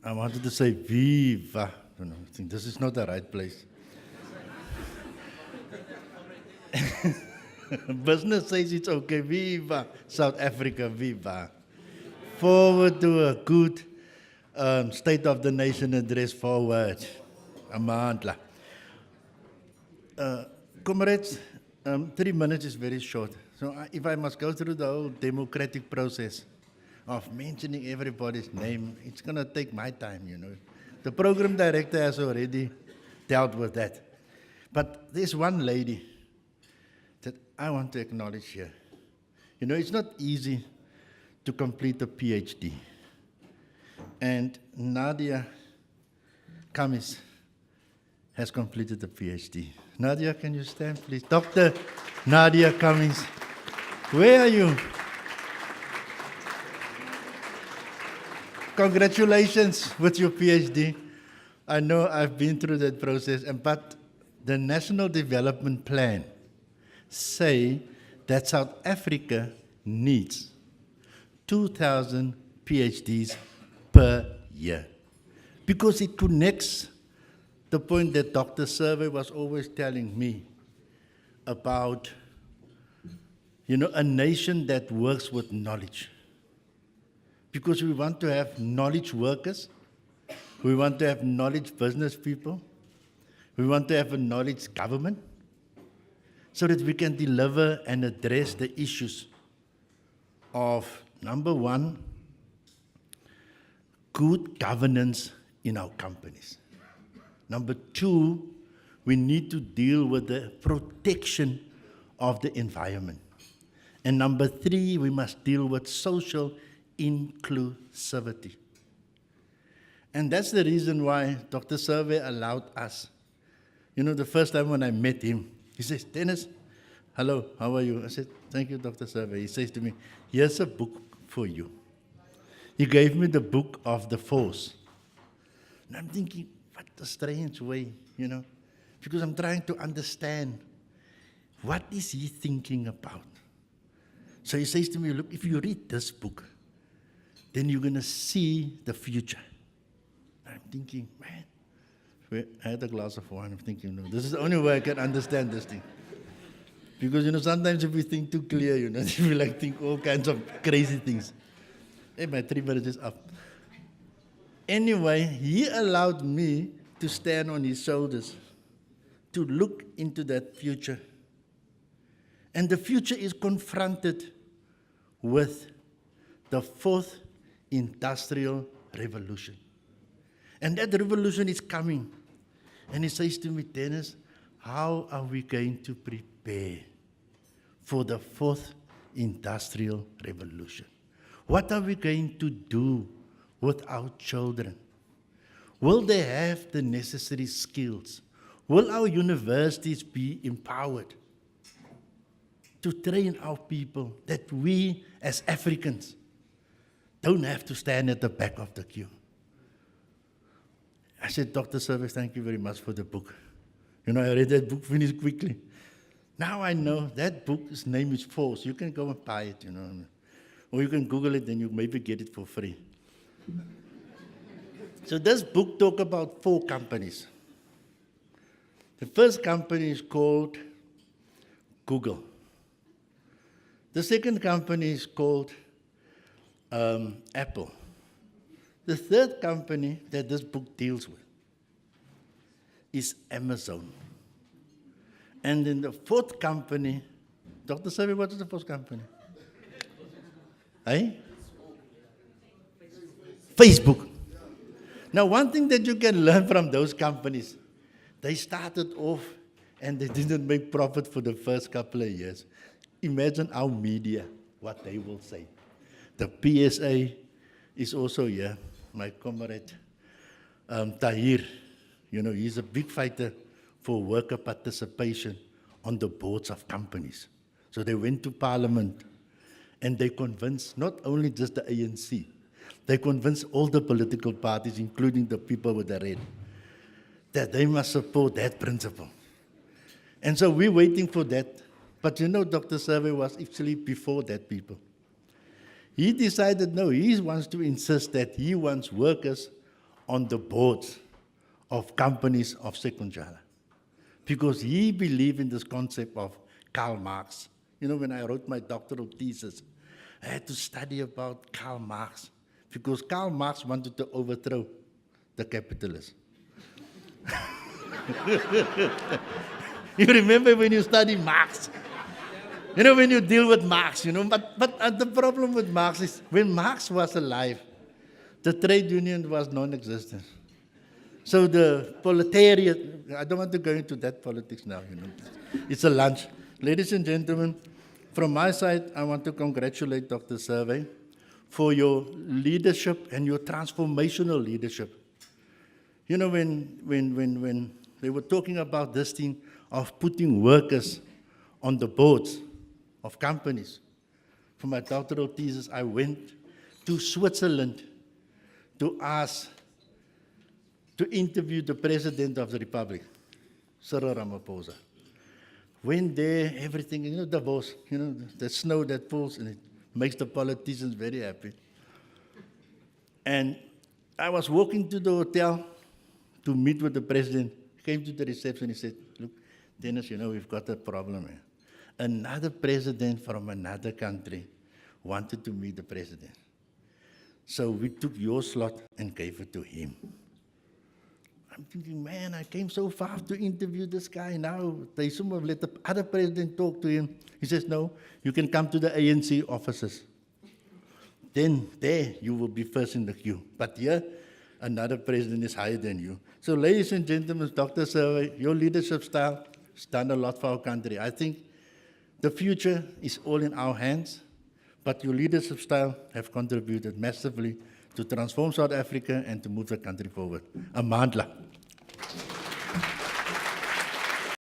I wanted to say Viva. I think this is not the right place. Business says it's okay. Viva South Africa, Viva. Forward to a good State of the Nation address forward. Amandla. Comrades, 3 minutes is very short. So if I must go through the whole democratic process of mentioning everybody's name, it's going to take my time, you know. The program director has already dealt with that. But there's one lady that I want to acknowledge here. You know, it's not easy to complete a PhD. And Nadia Kamis has completed the PhD. Nadia, can you stand, please? Dr. Nadia Kamis, where are you? Congratulations with your PhD. I know I've been through that process, but the National Development Plan say that South Africa needs 2,000 PhDs per year, because it connects the point that Dr. Survey was always telling me about, you know, a nation that works with knowledge. Because we want to have knowledge workers, we want to have knowledge business people, we want to have a knowledge government, so that we can deliver and address the issues of, number one, good governance in our companies. Number two, we need to deal with the protection of the environment. And number three, we must deal with social inclusivity. And that's the reason why Dr. Survey allowed us. You know, the first time when I met him, he says, "Dennis, hello, how are you?" I said, "Thank you, Dr. Survey." He says to me, "Here's a book for you." He gave me the book of the force. And I'm thinking, what a strange way, you know, because I'm trying to understand what is he thinking about. So he says to me, "Look, if you read this book, then you're going to see the future." I'm thinking, man, I had a glass of wine. I'm thinking, no, this is the only way I can understand this thing. Because, you know, sometimes if we think too clear, you know, we like think all kinds of crazy things. Hey, my 3 minutes is up. Anyway, he allowed me to stand on his shoulders, to look into that future. And the future is confronted with the fourth industrial revolution. And that revolution is coming. And he says to me, "Dennis, how are we going to prepare for the fourth industrial revolution? What are we going to do with our children? Will they have the necessary skills? Will our universities be empowered to train our people that we as Africans don't have to stand at the back of the queue?" I said, "Dr. Service, thank you very much for the book. You know, I read that book, finished quickly. Now I know that book's name is Force. You can go and buy it, you know. Or you can Google it and you maybe get it for free." So this book talks about 4 companies. The first company is called Google. The second company is called Apple. The third company that this book deals with is Amazon. And then the fourth company, Dr. Survey, what is the fourth company? Eh? Facebook. Now, one thing that you can learn from those companies, they started off and they didn't make profit for the first couple of years. Imagine our media, what they will say. The PSA is also here. My comrade Tahir, you know, he's a big fighter for worker participation on the boards of companies. So they went to Parliament and they convinced not only just the ANC, they convinced all the political parties, including the people with the red, that they must support that principle. And so we're waiting for that. But you know, Dr. Survey was actually before that people. He decided, no, he wants to insist that he wants workers on the boards of companies of Sekundjala. Because he believed in this concept of Karl Marx. You know, when I wrote my doctoral thesis, I had to study about Karl Marx, because Karl Marx wanted to overthrow the capitalists. You remember when you study Marx? You know, when you deal with Marx, you know, but the problem with Marx is, when Marx was alive, the trade union was non-existent. So the proletariat, I don't want to go into that politics now, you know. It's a lunch. Ladies and gentlemen, from my side, I want to congratulate Dr. Survey for your leadership and your transformational leadership. You know, when they were talking about this thing of putting workers on the boards of companies, for my doctoral thesis, I went to Switzerland to interview the President of the Republic, Cyril Ramaphosa. Went there, everything, you know, Davos, you know, the snow that falls, and it makes the politicians very happy. And I was walking to the hotel to meet with the President. Came to the reception, he said, look, Dennis, you know, we've got a problem here. Another president from another country wanted to meet the President. So we took your slot and gave it to him. I'm thinking, man, I came so far to interview this guy. Now they somehow let the other president talk to him. He says, no, you can come to the ANC offices. Then there you will be first in the queue. But here, another president is higher than you. So ladies and gentlemen, Dr. Survey, your leadership style has done a lot for our country. I think the future is all in our hands, but your leadership style have contributed massively to transform South Africa and to move the country forward. Amandla.